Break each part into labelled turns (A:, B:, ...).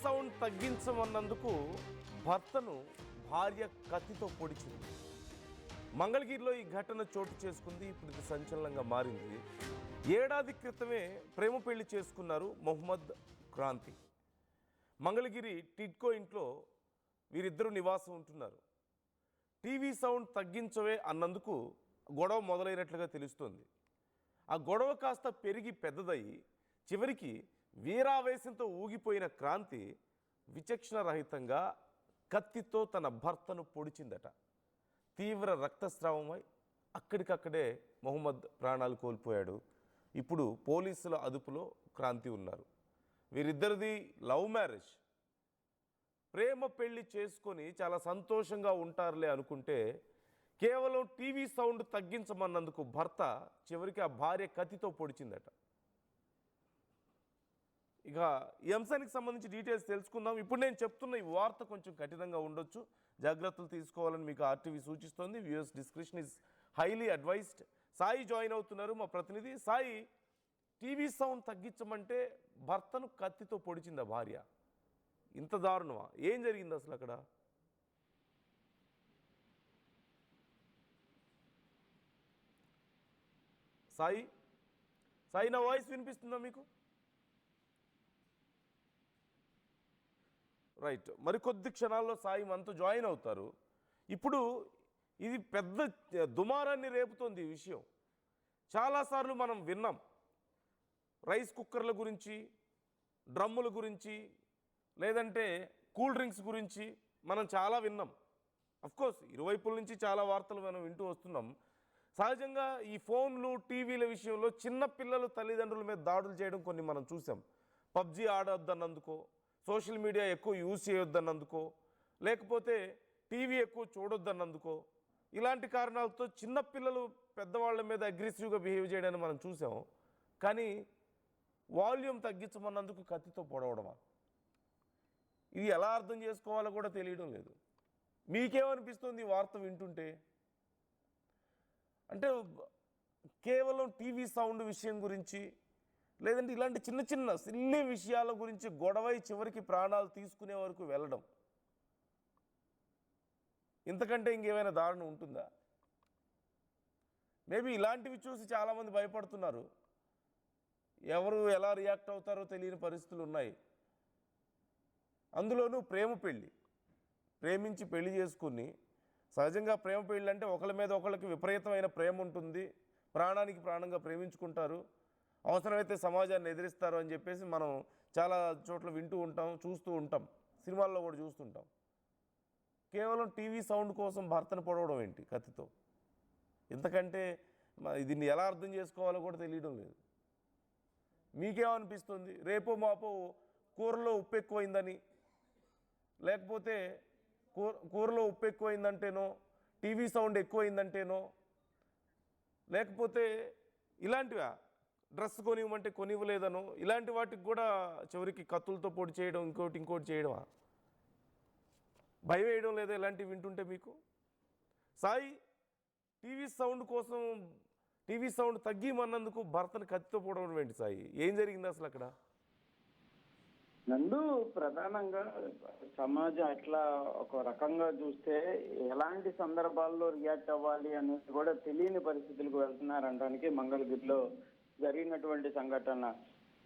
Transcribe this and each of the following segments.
A: Sound తగ్గించమన్నందుకు భర్తను భార్య కత్తితో పొడిచింది. మంగళగిరిలో ఈ ఘటన చోటు చేసుకుంది. ఇప్పుడు ఇది సంచలనంగా మారింది. ఏడాది క్రితమే ప్రేమ పెళ్లి చేసుకున్నారు మొహమ్మద్ క్రాంతి. మంగళగిరి టిడ్కో ఇంట్లో వీరిద్దరూ నివాసం ఉంటున్నారు. టీవీ సౌండ్ తగ్గించవే అన్నందుకు గొడవ మొదలైనట్లుగా తెలుస్తోంది. ఆ గొడవ కాస్త పెరిగి పెద్దదయ్యి చివరికి వీరావేశంతో ఊగిపోయిన క్రాంతి విచక్షణ రహితంగా కత్తితో తన భర్తను పొడిచిందట. తీవ్ర రక్తస్రావమై అక్కడికక్కడే మొహమ్మద్ ప్రాణాలు కోల్పోయాడు. ఇప్పుడు పోలీసుల అదుపులో క్రాంతి ఉన్నారు. వీరిద్దరిది లవ్ మ్యారేజ్. ప్రేమ పెళ్లి చేసుకొని చాలా సంతోషంగా ఉంటారులే అనుకుంటే కేవలం టీవీ సౌండ్ తగ్గించమన్నందుకు భర్త చివరికి ఆ భార్య కత్తితో పొడిచిందట. ఇక ఈ అంశానికి సంబంధించి డీటెయిల్స్ తెలుసుకుందాం. ఇప్పుడు నేను చెప్తున్న ఈ వార్త కొంచెం కఠినంగా ఉండొచ్చు, జాగ్రత్తలు తీసుకోవాలని మీకు ఆర్టీవీ సూచిస్తోంది. Viewers description is highly advised. Sai join అవుతున్నారు, మా ప్రతినిధి. సాయి, టీవీ సౌండ్ తగ్గించమంటే భర్తను కత్తితో పొడిచిందా భార్య? ఇంత దారుణమా? ఏం జరిగింది అసలు అక్కడ? సాయి సాయి నా వాయిస్ వినిపిస్తుందా మీకు? రైట్, మరికొద్ది క్షణాల్లో సాయి మనతో జాయిన్ అవుతారు. ఇప్పుడు ఇది పెద్ద దుమారాన్ని రేపుతోంది ఈ విషయం. చాలాసార్లు మనం విన్నాం రైస్ కుక్కర్ల గురించి, డ్రమ్ముల గురించి, లేదంటే కూల్ డ్రింక్స్ గురించి మనం చాలా విన్నాం. అఫ్కోర్స్ ఇరువైపుల నుంచి చాలా వార్తలు మనం వింటూ వస్తున్నాం. సహజంగా ఈ ఫోన్లు, టీవీల విషయంలో చిన్న పిల్లలు తల్లిదండ్రుల మీద దాడులు చేయడం కొన్ని మనం చూసాం. పబ్జీ ఆడొద్దన్నందుకో, సోషల్ మీడియా ఎక్కువ యూజ్ చేయొద్దన్నందుకో, లేకపోతే టీవీ ఎక్కువ చూడొద్దన్నందుకో, ఇలాంటి కారణాలతో చిన్నపిల్లలు పెద్దవాళ్ళ మీద అగ్రెసివ్గా బిహేవ్ చేయడాన్ని మనం చూసాం. కానీ వాల్యూమ్ తగ్గించమన్నందుకు కత్తితో పొడవడమా? ఇది ఎలా అర్థం చేసుకోవాలో కూడా తెలియడం లేదు. మీకేమనిపిస్తుంది ఈ వార్త వింటుంటే? అంటే కేవలం టీవీ సౌండ్ విషయం గురించి, లేదంటే ఇలాంటి చిన్న చిన్న సిల్లీ విషయాల గురించి గొడవై చివరికి ప్రాణాలు తీసుకునే వరకు వెళ్ళడం, ఇంతకంటే ఇంకేమైనా దారుణం ఉంటుందా? మేబీ ఇలాంటివి చూసి చాలామంది భయపడుతున్నారు. ఎవరు ఎలా రియాక్ట్ అవుతారో తెలియని పరిస్థితులు ఉన్నాయి. అందులోనూ ప్రేమ పెళ్ళి, ప్రేమించి పెళ్లి చేసుకుని, సహజంగా ప్రేమ పెళ్ళి అంటే ఒకళ్ళ మీద ఒకళ్ళకి విపరీతమైన ప్రేమ ఉంటుంది, ప్రాణానికి ప్రాణంగా ప్రేమించుకుంటారు, అవసరమైతే సమాజాన్ని ఎదిరిస్తారు అని చెప్పేసి మనం చాలా చోట్ల వింటూ ఉంటాం, చూస్తూ ఉంటాం, సినిమాల్లో కూడా చూస్తుంటాం. కేవలం టీవీ సౌండ్ కోసం భర్తను పొడవడం ఏంటి కత్తితో? ఇంతకంటే దీన్ని ఎలా అర్థం చేసుకోవాలో కూడా తెలియడం లేదు. మీకేమనిపిస్తుంది? రేపో మాపో కూరలో ఉప్పు ఎక్కువైందని, లేకపోతే కూరలో ఉప్పు ఎక్కువైందంటేనో, టీవీ సౌండ్ ఎక్కువైందంటేనో, లేకపోతే ఇలాంటివా డ్రెస్ కొనివ్వమంటే కొనివ్వలేదనో, ఇలాంటి వాటికి కూడా చివరికి కత్తులతో పొడి చేయడం, ఇంకోటి చేయడమా? భయం వేయడం లేదా ఇలాంటివి వింటుంటే మీకు? సాయి, టీవీ సౌండ్ తగ్గిమన్నందుకు భర్తను కత్తితో పొడవడం ఏంటి సాయి? ఏం జరిగింది అసలు అక్కడ?
B: నందు, ప్రధానంగా సమాజం అట్లా ఒక రకంగా చూస్తే ఎలాంటి సందర్భాల్లో రియాక్ట్ అవ్వాలి అనేది కూడా తెలియని పరిస్థితులకు వెళ్తున్నారనడానికి మంగళగిరిలో జరిగినటువంటి సంఘటన.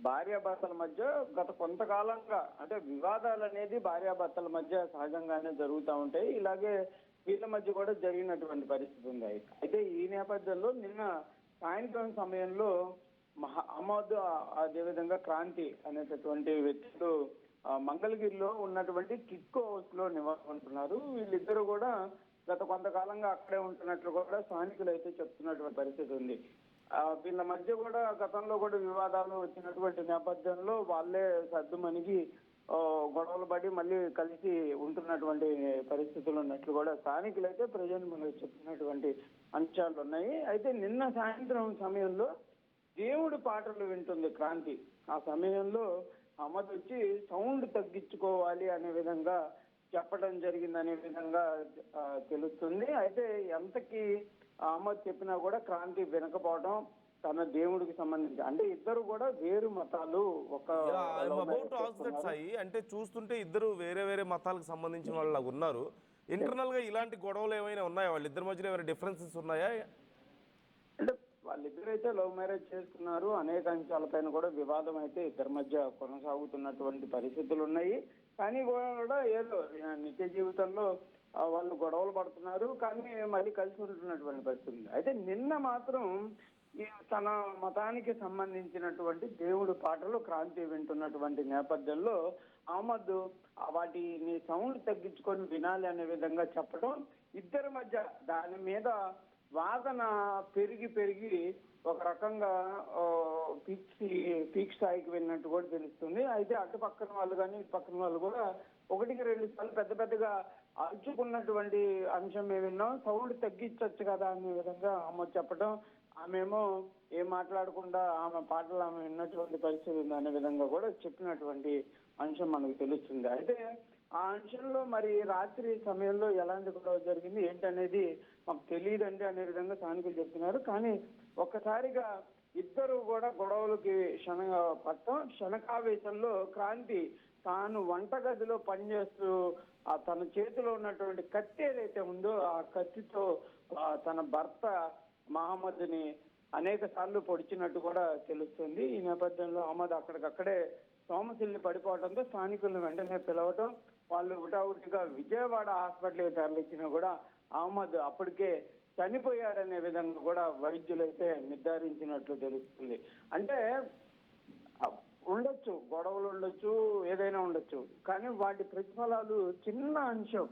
B: భార్యాభర్తల మధ్య గత కొంతకాలంగా అంటే వివాదాలు అనేది భార్యాభర్తల మధ్య సహజంగానే జరుగుతూ ఉంటాయి. ఇలాగే వీళ్ళ మధ్య కూడా జరిగినటువంటి పరిస్థితి ఉంది. అయితే ఈ నేపథ్యంలో నిన్న సాయంత్రం సమయంలో అహ్మద్, అదేవిధంగా క్రాంతి అనేటటువంటి వ్యక్తులు మంగళగిరిలో ఉన్నటువంటి టిడ్కో హౌస్ లో నివాసం ఉంటున్నారు. వీళ్ళిద్దరూ కూడా గత కొంతకాలంగా అక్కడే ఉంటున్నట్లు కూడా స్థానికులు అయితే చెప్తున్నటువంటి పరిస్థితి ఉంది. వీళ్ళ మధ్య కూడా గతంలో కూడా వివాదాలు వచ్చినటువంటి నేపథ్యంలో వాళ్ళే సర్దుమణిగి గొడవలు పడి మళ్ళీ కలిసి ఉంటున్నటువంటి పరిస్థితులు ఉన్నట్లు కూడా స్థానికులు అయితే ప్రజలు మనకు చెప్తున్నటువంటి అంశాలు ఉన్నాయి. అయితే నిన్న సాయంత్రం సమయంలో దేవుడి పాటలు వింటుంది క్రాంతి. ఆ సమయంలో అహ్మద్ వచ్చి సౌండ్ తగ్గించుకోవాలి అనే విధంగా చెప్పడం జరిగిందనే విధంగా తెలుస్తుంది. అయితే ఎంతకి అహ్మద్ చెప్పినా కూడా క్రాంతి వినకపోవడం, తన దేవుడికి సంబంధించి, అంటే ఇద్దరు కూడా వేరు మతాలు ఒక
A: I'm
B: love
A: about
B: marriage
A: to ask that
B: చేసుకున్నారు.
A: సాయి. అంటే చూస్తుంటే ఇద్దరు వేరే వేరే మతాలకు సంబంధించిన వాళ్ళగా ఉన్నారు. ఇంటర్నల్ గా ఇలాంటి గొడవలు ఏమైనా ఉన్నాయా? వాళ్ళిద్దరి మధ్యలో ఏమైనా డిఫరెన్సెస్ ఉన్నాయా?
B: అంటే వాళ్ళిద్దరైతే లవ్ మ్యారేజ్ చేసుకున్నారు. అనేక అంశాలపైన కూడా వివాదం అయితే ఇద్దరి మధ్య కొనసాగుతున్నటువంటి పరిస్థితులు ఉన్నాయి. కానీ కూడా ఏదో నిత్య జీవితంలో వాళ్ళు గొడవలు పడుతున్నారు, కానీ మళ్ళీ కలిసి ఉంటున్నటువంటి పరిస్థితి ఉంది. అయితే నిన్న మాత్రం ఈ తన మతానికి సంబంధించినటువంటి దేవుడి పాటలు క్రాంతి వింటున్నటువంటి నేపథ్యంలో అహ్మద్ వాటిని సౌండ్ తగ్గించుకొని వినాలి అనే విధంగా చెప్పడం, ఇద్దరి మధ్య దాని మీద వాదన పెరిగి పెరిగి ఒక రకంగా పీక్ స్థాయికి వెళ్ళినట్టు కూడా తెలుస్తుంది. అయితే అటు పక్కన వాళ్ళు కానీ ఇటు పక్కన వాళ్ళు కూడా ఒకటికి రెండు సార్లు పెద్ద పెద్దగా అరుచుకున్నటువంటి అంశం మేము విన్నాం. సౌండ్ తగ్గించవచ్చు కదా అనే విధంగా ఆమె చెప్పడం, ఆమెమో ఏం మాట్లాడకుండా ఆమె పాటలు ఆమె విన్నటువంటి పరిస్థితి ఉంది అనే విధంగా కూడా చెప్పినటువంటి అంశం మనకు తెలుస్తుంది. అయితే ఆ అంశంలో మరి రాత్రి సమయంలో ఎలాంటి గొడవ జరిగింది ఏంటనేది మాకు తెలియదండి అనే విధంగా స్థానికులు చెప్తున్నారు. కానీ ఒక్కసారిగా ఇద్దరు కూడా గొడవలకి క్షణకావేశంలో క్రాంతి తాను వంటగదిలో పనిచేస్తూ తన చేతిలో ఉన్నటువంటి కత్తి ఏదైతే ఉందో ఆ కత్తితో తన భర్త మహమ్మద్ని అనేక సార్లు పొడిచినట్టు కూడా తెలుస్తుంది. ఈ నేపథ్యంలో అహ్మద్ అక్కడికక్కడే సోమశిల్ని పడిపోవడంతో స్థానికులను వెంటనే పిలవటం, వాళ్ళు హుటాహుటిగా విజయవాడ హాస్పిటల్కి తరలించినా కూడా అహ్మద్ అప్పటికే చనిపోయాడనే విధంగా కూడా వైద్యులైతే నిర్ధారించినట్లు తెలుస్తుంది. అంటే ఉండొచ్చు, గొడవలు ఉండొచ్చు, ఏదైనా ఉండొచ్చు, కానీ వాటి ప్రతిఫలాలు చిన్న అంశం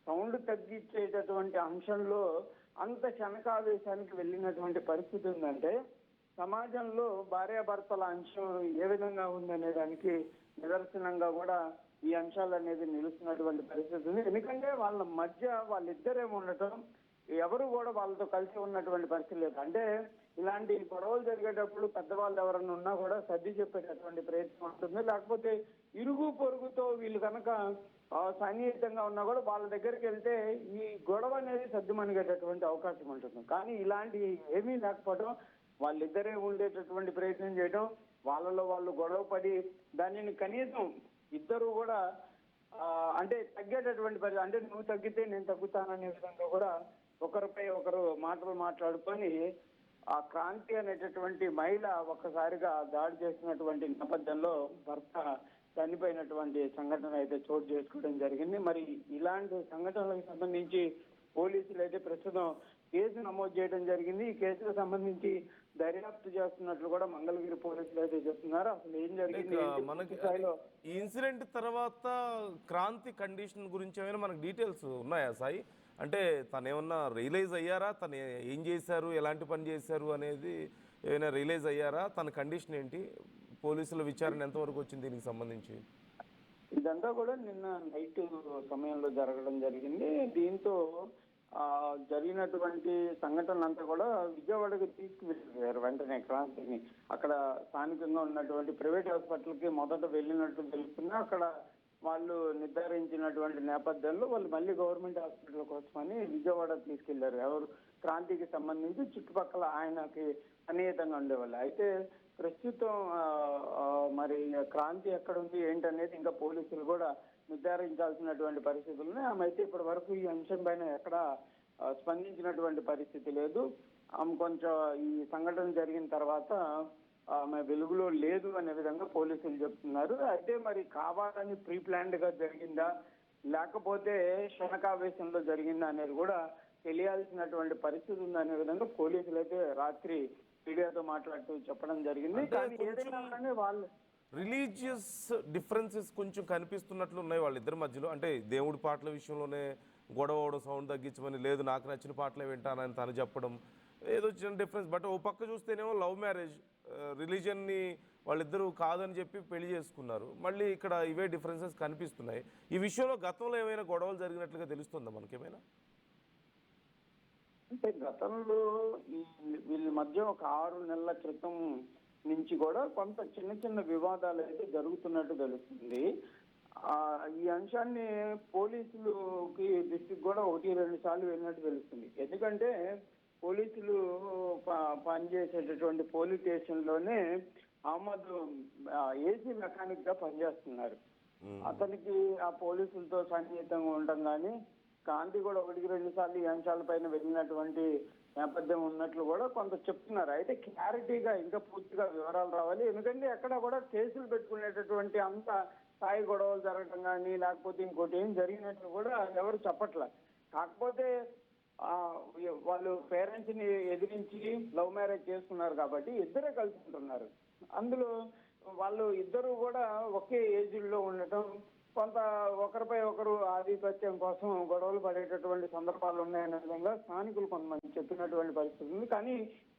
B: సౌండ్ తగ్గించేటటువంటి అంశంలో అంత క్షణకావేశానికి వెళ్ళినటువంటి పరిస్థితి ఉందంటే సమాజంలో భార్యాభర్తల అంశం ఏ విధంగా ఉందనే దానికి నిదర్శనంగా కూడా ఈ అంశాలు అనేది నిలుస్తున్నటువంటి పరిస్థితి ఉంది. ఎందుకంటే వాళ్ళ మధ్య వాళ్ళిద్దరే ఉండటం, ఎవరు కూడా వాళ్ళతో కలిసి ఉన్నటువంటి పరిస్థితి లేదు. అంటే ఇలాంటి గొడవలు జరిగేటప్పుడు పెద్దవాళ్ళు ఎవరన్నా ఉన్నా కూడా సర్ది చెప్పేటటువంటి ప్రయత్నం ఉంటుంది. లేకపోతే ఇరుగు పొరుగుతో వీళ్ళు కనుక సన్నిహితంగా ఉన్నా కూడా వాళ్ళ దగ్గరికి వెళ్తే ఈ గొడవ అనేది సర్దుమణిగేటటువంటి అవకాశం ఉంటుంది. కానీ ఇలాంటి ఏమీ లేకపోవడం, వాళ్ళిద్దరే ఉండేటటువంటి ప్రయత్నం చేయడం, వాళ్ళలో వాళ్ళు గొడవ పడి దానిని కనీసం ఇద్దరు కూడా అంటే తగ్గేటటువంటి పరిస్థితి, అంటే నువ్వు తగ్గితే నేను తగ్గుతాననే విధంగా కూడా ఒకరిపై ఒకరు మాటలు మాట్లాడుకొని ఆ క్రాంతి అనేటటువంటి మహిళ ఒక్కసారిగా దాడి చేసినటువంటి నేపథ్యంలో భర్త చనిపోయినటువంటి సంఘటన అయితే చోటు చేసుకోవడం జరిగింది. మరి ఇలాంటి సంఘటనలకు సంబంధించి పోలీసులు అయితే ప్రస్తుతం కేసు నమోదు చేయడం జరిగింది. ఈ కేసుకు సంబంధించి దర్యాప్తు చేస్తున్నట్లు కూడా మంగళగిరి పోలీసులు అయితే చెప్తున్నారు. అసలు ఏం జరిగింది
A: మనకి ఈ ఇన్సిడెంట్ తర్వాత క్రాంతి కండిషన్ గురించి ఏమైనా మనకు డీటెయిల్స్ ఉన్నాయా సాయి? అంటే తను ఏమన్నా రియలైజ్ అయ్యారా, తను ఏం చేశారు, ఎలాంటి పని చేశారు అనేది ఏమైనా రియలైజ్ అయ్యారా, తన కండిషన్ ఏంటి, పోలీసుల విచారణ ఎంతవరకు వచ్చింది దీనికి సంబంధించి?
B: ఇదంతా కూడా నిన్న నైట్ సమయంలో జరగడం జరిగింది. దీంతో జరిగినటువంటి సంఘటనలంతా కూడా విజయవాడకి తీసుకువెళ్ళారు వెంటనే క్రాంతిని. అక్కడ స్థానికంగా ఉన్నటువంటి ప్రైవేట్ హాస్పిటల్కి మొదట వెళ్ళినట్టు తెలుస్తుంది. అక్కడ వాళ్ళు నిర్ధారించినటువంటి నేపథ్యంలో వాళ్ళు మళ్ళీ గవర్నమెంట్ హాస్పిటల్ కోసమని విజయవాడ తీసుకెళ్లారు. ఎవరు క్రాంతికి సంబంధించి చుట్టుపక్కల ఆయనకి సన్నిహితంగా ఉండేవాళ్ళు. అయితే ప్రస్తుతం మరి క్రాంతి ఎక్కడ ఉంది ఏంటనేది ఇంకా పోలీసులు కూడా నిర్ధారించాల్సినటువంటి పరిస్థితులు ఉన్నాయి. ఆమె అయితే ఇప్పటి వరకు ఈ అంశం పైన ఎక్కడ స్పందించినటువంటి పరిస్థితి లేదు. ఆమె కొంచెం ఈ సంఘటన జరిగిన తర్వాత ఆమె వెలుగులో లేదు అనే విధంగా పోలీసులు చెప్తున్నారు. అయితే మరి కావాలని ప్రీ ప్లాన్డ్ గా జరిగిందా లేకపోతే క్షణకావేశంలో జరిగిందా అనేది కూడా తెలియాల్సినటువంటి పరిస్థితి ఉందనే విధంగా పోలీసులు అయితే రాత్రి మీడియాతో మాట్లాడుతూ చెప్పడం జరిగింది. కానీ ఏదైనా కానీ వాళ్ళు
A: రిలీజియస్ డిఫరెన్సెస్ కొంచెం కనిపిస్తున్నట్లు ఉన్నాయి వాళ్ళిద్దరి మధ్యలో. అంటే దేవుడి పాటల విషయంలోనే గొడవ అవడం, సౌండ్ తగ్గించమని, లేదు నాకు నచ్చిన పాటలే వింటానని తను చెప్పడం, ఏదో చిన్న డిఫరెన్స్. బట్ ఓ పక్క చూస్తేనేమో లవ్ మ్యారేజ్, రిలీజియన్ని వాళ్ళిద్దరూ కాదని చెప్పి పెళ్లి చేసుకున్నారు. మళ్ళీ ఇక్కడ ఇవే డిఫరెన్సెస్ కనిపిస్తున్నాయి. ఈ విషయంలో గతంలో ఏమైనా గొడవలు జరిగినట్లుగా తెలుస్తుందా మనకేమైనా?
B: అంటే గతంలో వీళ్ళ మధ్య ఒక 6 నెలల క్రితం నుంచి కూడా కొంత చిన్న చిన్న వివాదాలు అయితే జరుగుతున్నట్టు తెలుస్తుంది. ఈ అంశాన్ని పోలీసులకి దృష్టికి కూడా 1-2 సార్లు వెళ్ళినట్టు తెలుస్తుంది. ఎందుకంటే పోలీసులు పనిచేసేటటువంటి పోలీస్ స్టేషన్లోనే అహ్మద్ ఏసీ మెకానిక్ గా పనిచేస్తున్నారు. అతనికి ఆ పోలీసులతో సన్నిహితంగా ఉండడం కానీ కాంతి కూడా 1-2 సార్లు ఈ అంశాలపైన వెళ్ళినటువంటి నేపథ్యం ఉన్నట్లు కూడా కొంత చెప్తున్నారు. అయితే క్లారిటీగా ఇంకా పూర్తిగా వివరాలు రావాలి. ఎందుకంటే ఎక్కడ కూడా కేసులు పెట్టుకునేటటువంటి అంత స్థాయి గొడవలు జరగడం కానీ లేకపోతే ఇంకోటి ఏం జరిగినట్లు కూడా ఎవరు చెప్పట్లే. కాకపోతే వాళ్ళు పేరెంట్స్ ని ఎదిరించి లవ్ మ్యారేజ్ చేసుకున్నారు కాబట్టి ఇద్దరే కలిసి ఉంటున్నారు. అందులో వాళ్ళు ఇద్దరు కూడా ఒకే ఏజ్ లో ఉండటం, కొంత ఒకరిపై ఒకరు ఆధిపత్యం కోసం గొడవలు పడేటటువంటి సందర్భాలు ఉన్నాయనే విధంగా స్థానికులు కొంతమంది చెప్పినటువంటి పరిస్థితి ఉంది. కానీ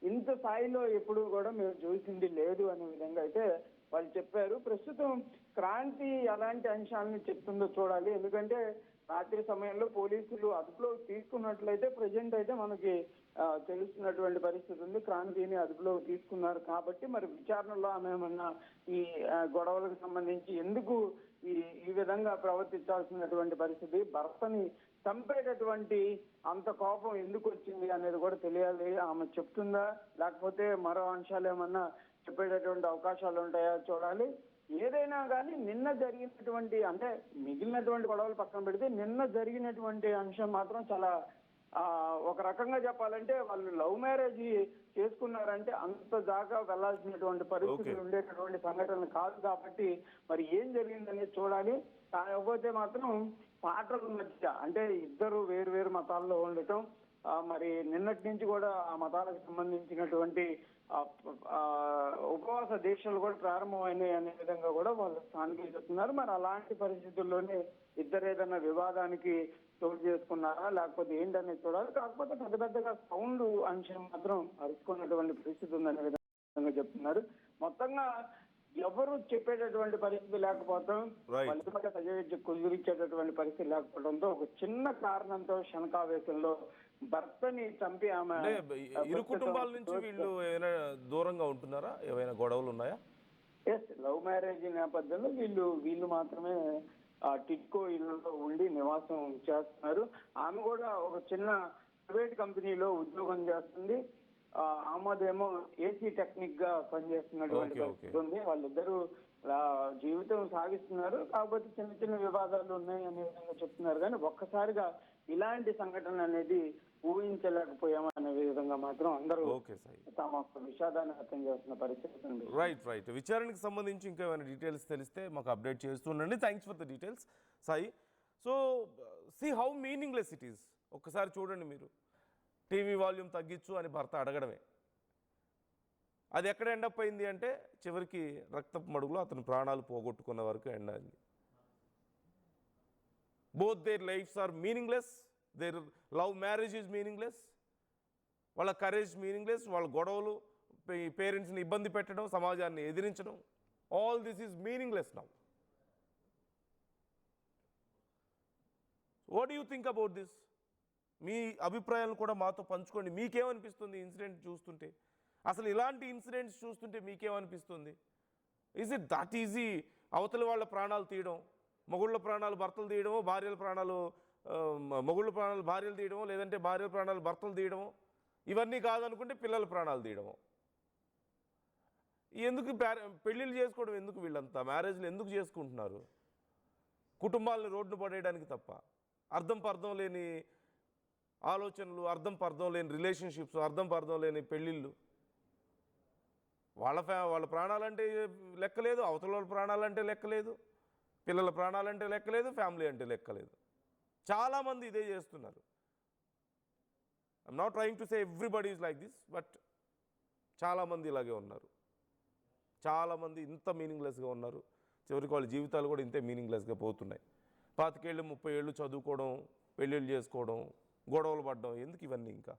B: ఇంత స్థాయిలో ఎప్పుడు కూడా మేము చూసింది లేదు అనే విధంగా అయితే వాళ్ళు చెప్పారు. ప్రస్తుతం క్రాంతి ఎలాంటి అంశాలను చెప్తుందో చూడాలి. ఎందుకంటే రాత్రి సమయంలో పోలీసులు అదుపులో తీసుకున్నట్లయితే ప్రజెంట్ అయితే మనకి తెలుస్తున్నటువంటి పరిస్థితి ఉంది. క్రాంతిని అదుపులోకి తీసుకున్నారు కాబట్టి మరి విచారణలో ఆమె ఏమన్నా ఈ గొడవలకు సంబంధించి ఎందుకు ఈ విధంగా ప్రవర్తించాల్సినటువంటి పరిస్థితి, భర్తని చంపేటటువంటి అంత కోపం ఎందుకు వచ్చింది అనేది కూడా తెలియాలి. ఆమె చెప్తుందా లేకపోతే మరో అంశాలు ఏమన్నా చెప్పేటటువంటి అవకాశాలు ఉంటాయా చూడాలి. ఏదైనా కానీ నిన్న జరిగినటువంటి అంటే మిగిలినటువంటి గొడవలు పక్కన పెడితే నిన్న జరిగినటువంటి అంశం మాత్రం చాలా ఒక రకంగా చెప్పాలంటే వాళ్ళు లవ్ మ్యారేజ్ చేసుకున్నారంటే అంత దాకా వెళ్లాల్సినటువంటి పరిస్థితులు ఉండేటటువంటి సంఘటనలు కాదు కాబట్టి మరి ఏం జరిగిందనేది చూడాలి. కాకపోతే మాత్రం పాటల మధ్య అంటే ఇద్దరు వేరు వేరు మతాల్లో ఉండటం, మరి నిన్నటి నుంచి కూడా ఆ మతాలకు సంబంధించినటువంటి ఉపవాస దీక్షలు కూడా ప్రారంభమైనాయి అనే విధంగా కూడా వాళ్ళు స్థానికులు చెప్తున్నారు. మరి అలాంటి పరిస్థితుల్లోనే ఇద్దరు ఏదైనా వివాదానికి చోటు చేసుకున్నారా లేకపోతే ఏంటనేది చూడాలి. కాకపోతే పెద్ద పెద్దగా సౌండ్ అంశం మాత్రం అరుచుకున్నటువంటి పరిస్థితి ఉందనే విధంగా చెప్తున్నారు. మొత్తంగా ఎవరు చెప్పేటటువంటి పరిస్థితి లేకపోవడం, ఫలితంగా సజీవ కుదిరించేటటువంటి పరిస్థితి లేకపోవడంతో ఒక చిన్న కారణంతో శనకావేశంలో భర్తని చంపి ఆమె
A: ఇరు కుటుంబాల నుంచి వీళ్ళు ఏమైనా దూరంగా ఉంటున్నారా? ఏమైనా గొడవలు ఉన్నాయా?
B: ఎస్, లవ్ మ్యారేజ్ నేపథ్యంలో వీళ్ళు మాత్రమే టిట్కో ఇళ్లలో ఉండి నివాసం చేస్తున్నారు. ఆమె కూడా ఒక చిన్న ప్రైవేట్ కంపెనీలో ఉద్యోగం చేస్తుంది. అహ్మద్ ఏమో ఏసీ టెక్నిక్ గా పనిచేస్తున్నటువంటి పరిస్థితి ఉంది. వాళ్ళిద్దరూ జీవితం సాగిస్తున్నారు. కాకపోతే చిన్న చిన్న వివాదాలు ఉన్నాయి అనే విధంగా చెప్తున్నారు. కానీ ఒక్కసారిగా ఇలాంటి సంఘటన అనేది ఊహించలేకపోయామనే విధంగా మాత్రం అందరూ తమ విషాదాన్ని వ్యక్తం చేస్తున్న పరిస్థితి ఉంది.
A: రైట్. విచారణకు సంబంధించి ఇంకా ఏమైనా డీటెయిల్స్ తెలిస్తే మాకు అప్డేట్ చేస్తుండండి. Thanks for the details Sai. So see how meaningless it is. ఒక్కసారి చూడండి మీరు, టీవీ వాల్యూమ్ తగ్గించు అని భర్త అడగడమే. అది ఎక్కడ ఎండప్ అయింది అంటే చివరికి రక్తపు మడుగులో అతని ప్రాణాలు పోగొట్టుకున్న వరకు ఎండ్ అయింది. Both their lives are meaningless, their love marriage is meaningless, వాళ్ళ కరేజ్ మీనింగ్లెస్, వాళ్ళ గొడవలు, పేరెంట్స్ని ఇబ్బంది పెట్టడం, సమాజాన్ని ఎదిరించడం, all this is meaningless now. What do you think about this? మీ అభిప్రాయాలను కూడా మాతో పంచుకోండి. మీకేమనిపిస్తుంది ఇన్సిడెంట్ చూస్తుంటే? అసలు ఇలాంటి ఇన్సిడెంట్స్ చూస్తుంటే మీకేమనిపిస్తుంది? ఈజ్ ఇట్ దట్ ఈజీ అవతల వాళ్ళ ప్రాణాలు తీయడం, మొగుళ్ళ ప్రాణాలు భర్తలు తీయడమో, భార్యల ప్రాణాలు మొగుళ్ళ ప్రాణాలు భార్యలు తీయడమో, లేదంటే భార్యల ప్రాణాలు భర్తలు తీయడమో, ఇవన్నీ కాదనుకుంటే పిల్లల ప్రాణాలు తీయడమో? ఎందుకు పెళ్ళిళ్ళు చేసుకోవడం ఎందుకు? వీళ్ళంతా మ్యారేజ్లు ఎందుకు చేసుకుంటున్నారు? కుటుంబాలను రోడ్డు పడేయడానికి తప్ప. అర్థం పర్థం లేని ఆలోచనలు, అర్థం పర్థం లేని రిలేషన్షిప్స్, అర్థం పర్థం లేని పెళ్ళిళ్ళు. వాళ్ళ ప్రాణాలంటే లెక్కలేదు, అవతల వాళ్ళ ప్రాణాలంటే లెక్కలేదు, పిల్లల ప్రాణాలంటే లెక్కలేదు, ఫ్యామిలీ అంటే లెక్కలేదు. చాలామంది ఇదే చేస్తున్నారు. I'm not trying to say everybody is like this, but చాలామంది ఇలాగే ఉన్నారు. చాలామంది ఇంత మీనింగ్లెస్గా ఉన్నారు. చివరికి వాళ్ళ జీవితాలు కూడా ఇంతే మీనింగ్లెస్గా పోతున్నాయి. 25 ఏళ్ళు 30 ఏళ్ళు చదువుకోవడం, పెళ్ళిళ్ళు చేసుకోవడం, గొడవలు పడడం, ఎందుకు ఇవన్నీ? ఇంకా